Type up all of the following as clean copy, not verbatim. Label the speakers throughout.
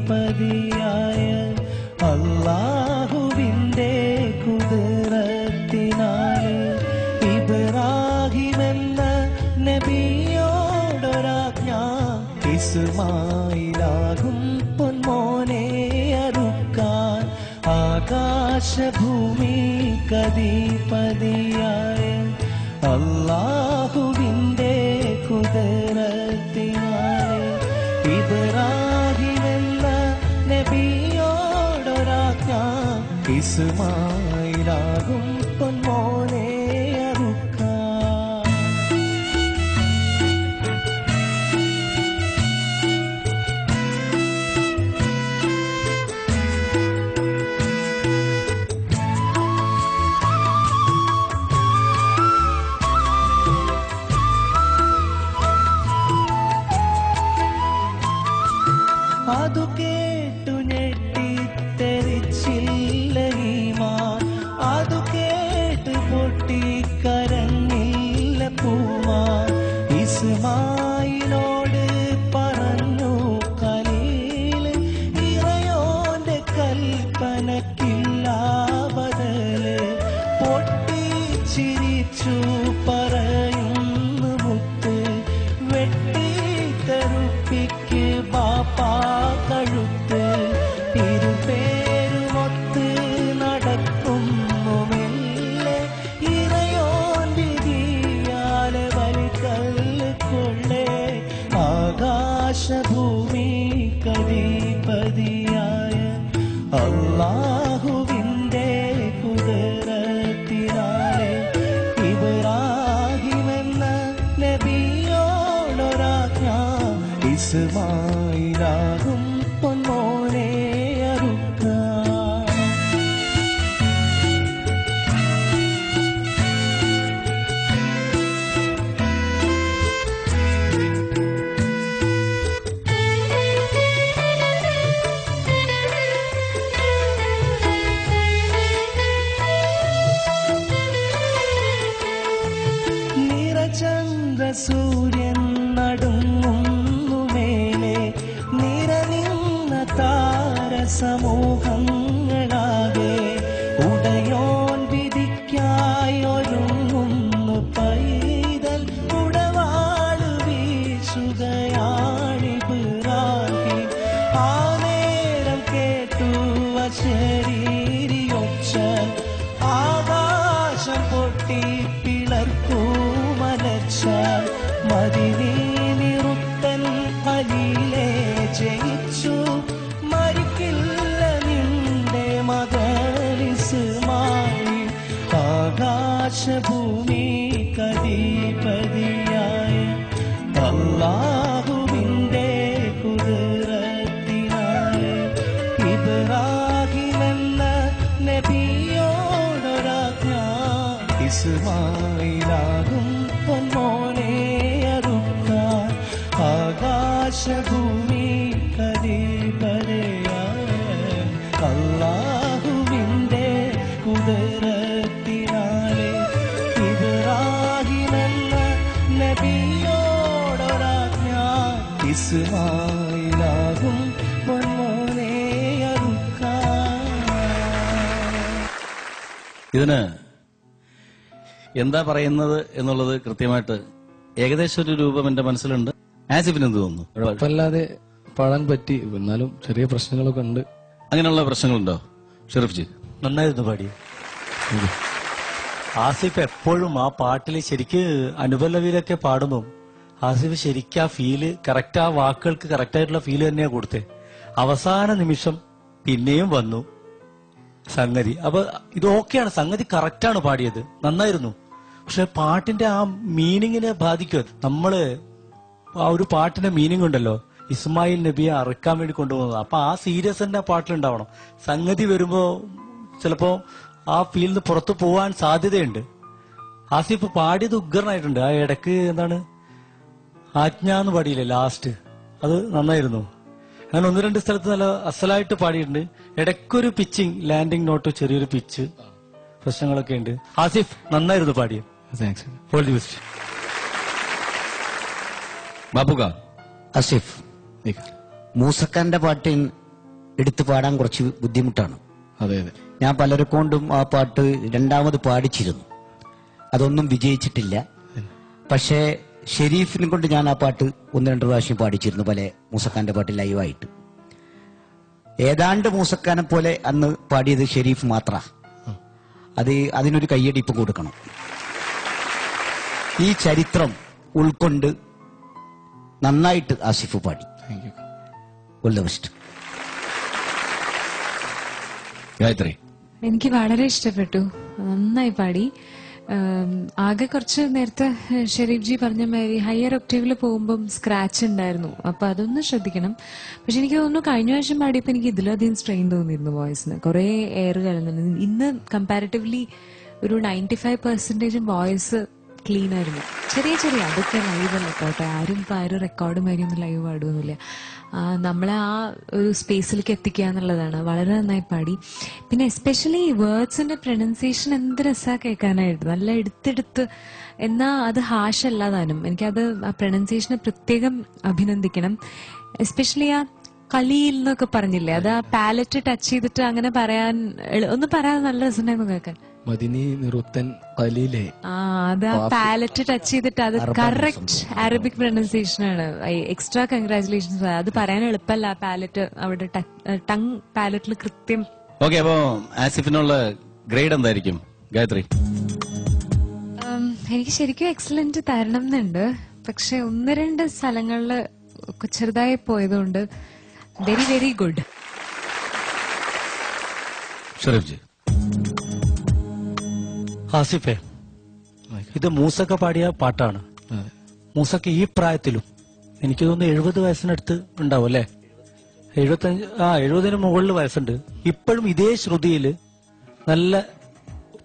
Speaker 1: കദീപതിയായ അല്ലാഹുവിന്റെ കുദ്റത്തിനാൽ ഇബ്രാഹിമെന്ന നബിയോടൊരാജ്ഞ ഇസ്മായിലാകും പൊന്മോനെ അറുക്കാൻ ആകാശഭൂമി കദീപതിയായ അല്ലാഹുവിന്റെ കുദ്റത്തിനാൽ ഇബ്രാഹിമെന്ന നബിയോടൊരാജ്ഞ ഇസ്മായിലാകും പൊന്മോനെ അറുക്കാൻ. അതു കേട്ടു ഞെട്ടിത്തെറിച്ചില്ല ഈമാൻ, അതു കേട്ട് പൊട്ടിക്കരഞ്ഞില്ല പൂമാൻ. ഇസ്മായിലോട് പറഞ്ഞു ഖലീൽ, ഇറയോന്റെ കൽപ്പനക്കില്ല ബദല്. പൊട്ടിച്ചിരിച്ചു പറയുന്നു മുത്ത്, വെട്ടിത്തെറുപ്പിക്ക് ബാപ്പാ കഴുത്ത്. ഇരുപേരുമൊത്ത് നടക്കുന്നു മെല്ലെ, ഇറയോൻ വിധിയാലെ വലിക്കല്ല് കൊള്ളേ. ആകാശഭൂമി കദീപതിയായ അല്ലാഹുവിന്റെ കുദ്റത്തിനാലെ ഇബ്രാഹിമെന്ന നബിയോടൊരാജ്ഞ ഇസ്മായിലാകും പൊന്മോനെ അറുക്കാൻ. നിറചന്ദ്ര സൂര്യൻ നടുങ്ങുന്നു മേലെ, നിറനിന്ന താരസമൂഹങ്ങളാകെ. ഉടയോൻ വിധിക്കായി ഒരുങ്ങുന്നു പൈതൽ, ഉടവാള് വീശുകയാണിബ്രാഹിം. ആ നേരം കേട്ടു അശരീരിയൊച്ച, ആകാശം പൊട്ടി പിളർക്കൂ മലർച്ച. മദിനീനിറുത്തൻ ഖലീലെ ജയിച്ചു, മരിക്കില്ല നിന്റെ മകൻ ഇസ്മായിൽ. ആകാശഭൂമി കദീപതിയായ അല്ലാഹുവിന്റെ കുദ്റത്തിനായ ഇബ്രാഹിമെന്ന നബിയോടൊരാജ്ഞ ഇസ്മായിലാകും പൊന്മോനെ അറുക്കാൻ. ആകാശഭൂമി കദീപതിയായ അല്ലാഹുവിന്റെ കുദ്റത്തിനാലെ ഇബ്രാഹിമെന്ന നബിയോടൊരാജ്ഞ ഇസ്മായിലാകും പൊന്മോനെ അറുക്കാൻ.
Speaker 2: ഇതിന് എന്താ പറയുന്നത് എന്നുള്ളത് കൃത്യമായിട്ട് ഏകദേശം ഒരു രൂപം എന്റെ മനസ്സിലുണ്ട്. ആസിഫിന് എന്ത് തോന്നുന്നു?
Speaker 3: കുഴപ്പമില്ലാതെ പാടാൻ പറ്റി, എന്നാലും ചെറിയ പ്രശ്നങ്ങളൊക്കെ ഉണ്ട്.
Speaker 2: അങ്ങനെയുള്ള പ്രശ്നങ്ങളുണ്ടോ ഷെരീഫ് ജി?
Speaker 4: നന്നായിരുന്നു പാടി. ആസിഫ് എപ്പോഴും ആ പാട്ടിൽ ശരിക്ക് അനുപല്ലവിയിലൊക്കെ പാടുമ്പോൾ ആസിഫ് ശരിക്കും ആ ഫീല് കറക്റ്റ്, ആ വാക്കുകൾക്ക് കറക്റ്റായിട്ടുള്ള ഫീല് തന്നെയാ കൊടുത്തേ. അവസാന നിമിഷം പിന്നെയും വന്നു സംഗതി. അപ്പൊ ഇത് ഓക്കെയാണ്, സംഗതി കറക്റ്റാണ് പാടിയത്, നന്നായിരുന്നു. പക്ഷെ പാട്ടിന്റെ ആ മീനിങ്ങിനെ ബാധിക്കും. നമ്മള് ആ ഒരു പാട്ടിന്റെ മീനിങ് ഉണ്ടല്ലോ, ഇസ്മായിൽ നബിയെ അറുക്കാൻ വേണ്ടി കൊണ്ടുപോകുന്നത്. അപ്പൊ ആ സീരിയസ് തന്നെ പാട്ടിലുണ്ടാവണം. സംഗതി വരുമ്പോ ചിലപ്പോ ആ ഫീൽഡിൽ നിന്ന് പുറത്തു പോവാൻ സാധ്യതയുണ്ട്. ആസിഫ് പാടിയത് ഉഗ്രനായിട്ടുണ്ട്. ആ ഇടക്ക് എന്താണ് ആജ്ഞ എന്ന് പാടിയില്ലേ ലാസ്റ്റ്, അത് നന്നായിരുന്നു. അങ്ങനെ ഒന്ന് രണ്ട് സ്ഥലത്ത് നല്ല അസലായിട്ട് പാടിയിട്ടുണ്ട്. ഇടയ്ക്കൊരു പിച്ചിങ്, ലാൻഡിങ് നോട്ട് ചെറിയൊരു പിച്ച് പ്രശ്നങ്ങളൊക്കെ ഉണ്ട്. ആസിഫ് നന്നായിരുന്നു പാടിയത്.
Speaker 3: താങ്ക്സ്.
Speaker 4: All the best.
Speaker 2: ബാബുക
Speaker 5: ആസിഫ്, മൂസക്കാന്റെ പാട്ടിൻ എടുത്തു പാടാൻ കുറച്ച് ബുദ്ധിമുട്ടാണ്.
Speaker 3: അതെ അതെ.
Speaker 5: ഞാൻ പലരെ കൊണ്ടും ആ പാട്ട് രണ്ടാമത് പാടിച്ചിരുന്നു, അതൊന്നും വിജയിച്ചിട്ടില്ല. പക്ഷേ ഷെരീഫിനെ കൊണ്ട് ഞാൻ ആ പാട്ട് 1-2 പ്രാവശ്യം പാടിച്ചിരുന്നു, പല മൂസക്കാന്റെ പാട്ട് ലൈവായിട്ട്. ഏതാണ്ട് മൂസക്കാനെ പോലെ അന്ന് പാടിയത് ഷെരീഫ് മാത്ര. അതിനൊരു കയ്യടിപ്പ് കൊടുക്കണം. ഈ ചരിത്രം ഉൾക്കൊണ്ട് നന്നായിട്ട് ആസിഫ് പാടി. All the best.
Speaker 2: ഗായത്രി,
Speaker 6: എനിക്ക് വളരെ ഇഷ്ടപ്പെട്ടു, നന്നായി പാടി. ആകെ കുറച്ച് നേരത്തെ ഷെരീഫ് ജി പറഞ്ഞ മാതിരി ഹയർ ഒക്ടേവിൽ പോകുമ്പം സ്ക്രാച്ച് ഉണ്ടായിരുന്നു, അപ്പൊ അതൊന്ന് ശ്രദ്ധിക്കണം. പക്ഷെ എനിക്ക് തോന്നുന്നു കഴിഞ്ഞ പ്രാവശ്യം പാടിയപ്പോൾ എനിക്ക് ഇതിലധികം സ്ട്രെയിൻ തോന്നിയിരുന്നു വോയിസിന്, കുറെ എയർ കലർന്നിരുന്നു. ഇന്ന് കമ്പാരിറ്റീവ്ലി ഒരു 95% വോയിസ് ക്ലീൻ ആയിരുന്നു. ചെറിയ അതൊക്കെ ലൈവല്ല കേട്ടോ, ആരും റെക്കോർഡ് മാതിരി ഒന്നും ലൈവ് പാടുമൊന്നുമില്ല. നമ്മളെ ആ ഒരു സ്പേസിലേക്ക് എത്തിക്കുക എന്നുള്ളതാണ്. വളരെ നന്നായി പാടി. പിന്നെ എസ്പെഷ്യലി വേർഡ്സിന്റെ പ്രൊനൗൺസിയേഷൻ എന്ത് രസാ കേൾക്കാനായിട്ട്, നല്ല എടുത്തെടുത്ത്, എന്നാ അത് ഹാഷല്ല താനും. എനിക്കത് ആ പ്രൊനൗൺസിയേഷനെ പ്രത്യേകം അഭിനന്ദിക്കണം. എസ്പെഷ്യലി ആ കളീൽ എന്നൊക്കെ പറഞ്ഞില്ലേ, അത് ആ പാലറ്റ് ടച്ച് ചെയ്തിട്ട് അങ്ങനെ ഒന്ന് പറയാൻ നല്ല രസമുണ്ടായിരുന്നു കേൾക്കാൻ.
Speaker 3: മദിനി നിറുത്തൻ ഖലീലേ,
Speaker 6: അത് ആ പാലറ്റ് ടച്ച് ചെയ്തിട്ട് അത് കറക്റ്റ് അറബിക് പ്രൊനൗൺസിയേഷൻ ആണ്. Extra congratulations. അത് പറയാൻ എളുപ്പമല്ല, ആ പാലറ്റ് അവിടെ ടങ് പാലറ്റിൽ കൃത്യം.
Speaker 2: ഓക്കെ, അപ്പോ ആസിഫിനുള്ള ഗ്രേഡ് എന്തായിരിക്കും ഗായത്രി?
Speaker 6: എനിക്ക് ശരിക്കും എക്സലന്റ് തരണം എന്നുണ്ട്, പക്ഷെ 1-2 സ്ഥലങ്ങളിൽ ചെറുതായി പോയതുകൊണ്ട് വെരി ഗുഡ്.
Speaker 2: ഷെരീഫ് ജി.
Speaker 4: ആസിഫെ, ഇത് മൂസക്ക പാടിയ പാട്ടാണ്. മൂസക്ക ഈ പ്രായത്തിലും എനിക്ക് തോന്നുന്നു 70 വയസ്സിനടുത്ത് ഉണ്ടാവും അല്ലെ, 70 മുകളിൽ വയസ്സുണ്ട്. ഇപ്പോഴും ഇതേ ശ്രുതിയിൽ നല്ല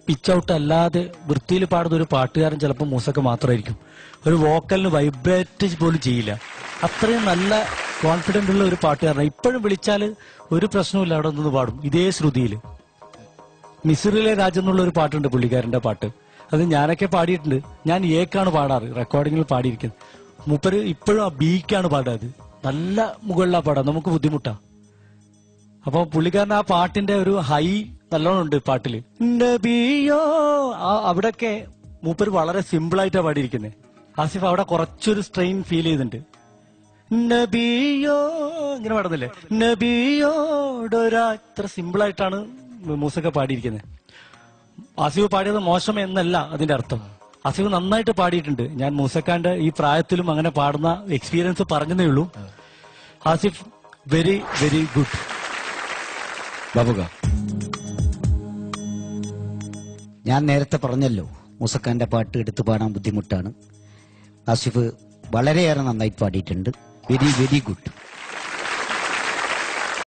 Speaker 4: പിച്ച് ഔട്ട് അല്ലാതെ വൃത്തിയിൽ പാടുന്ന ഒരു പാട്ടുകാരൻ ചിലപ്പോൾ മൂസക്ക മാത്രമായിരിക്കും. ഒരു വോക്കലിന് വൈബ്രേറ്റ് പോലും ചെയ്യില്ല, അത്രയും നല്ല കോൺഫിഡന്റ് ഉള്ള ഒരു പാട്ടുകാരനാണ്. ഇപ്പോഴും വിളിച്ചാൽ ഒരു പ്രശ്നമില്ല, അവിടെ നിന്ന് പാടും ഇതേ ശ്രുതിയിൽ. മിസിറിലെ രാജ് എന്നുള്ള ഒരു പാട്ടുണ്ട് പുള്ളിക്കാരന്റെ പാട്ട്, അത് ഞാനൊക്കെ പാടിയിട്ടുണ്ട്. ഞാൻ ഏക്കാണ് പാടാറ്, റെക്കോർഡിങ്ങിൽ പാടിയിരിക്കുന്നത്. മൂപ്പര് ഇപ്പോഴും ആ ബീക്കാണ് പാടാത്, നല്ല മുകളിലാ പാടാ, നമുക്ക് ബുദ്ധിമുട്ടാ. അപ്പൊ പുള്ളിക്കാരൻ ആ പാട്ടിന്റെ ഒരു ഹൈ നല്ലോണം ഉണ്ട് പാട്ടില്. നബിയോ അവിടെയൊക്കെ മൂപ്പര് വളരെ സിമ്പിൾ ആയിട്ടാ പാടിയിരിക്കുന്നത്. ആസിഫ് അവിടെ കുറച്ചൊരു സ്ട്രെയിൻ ഫീൽ ചെയ്തിട്ടുണ്ട്. നബിയോ ഇങ്ങനെ പാടുന്നില്ലേ, നബിയോടൊരാ, ഇത്ര സിമ്പിൾ ആയിട്ടാണ് മൂസക്ക പാടിയിരിക്കുന്നത്. ആസിഫ് പാടിയത് മോശം എന്നല്ല അതിന്റെ അർത്ഥം, ആസിഫ് നന്നായിട്ട് പാടിയിട്ടുണ്ട്. ഞാൻ മൂസക്കാന്റെ ഈ പ്രായത്തിലും അങ്ങനെ പാടുന്ന എക്സ്പീരിയൻസ് പറഞ്ഞതേ ഉള്ളൂ. Asif very good.
Speaker 2: ബാബുക,
Speaker 5: ഞാൻ നേരത്തെ പറഞ്ഞല്ലോ മൂസക്കാന്റെ പാട്ട് എടുത്തു പാടാൻ ബുദ്ധിമുട്ടാണ്. ആസിഫ് വളരെയേറെ നന്നായി പാടിയിട്ടുണ്ട്. Very good.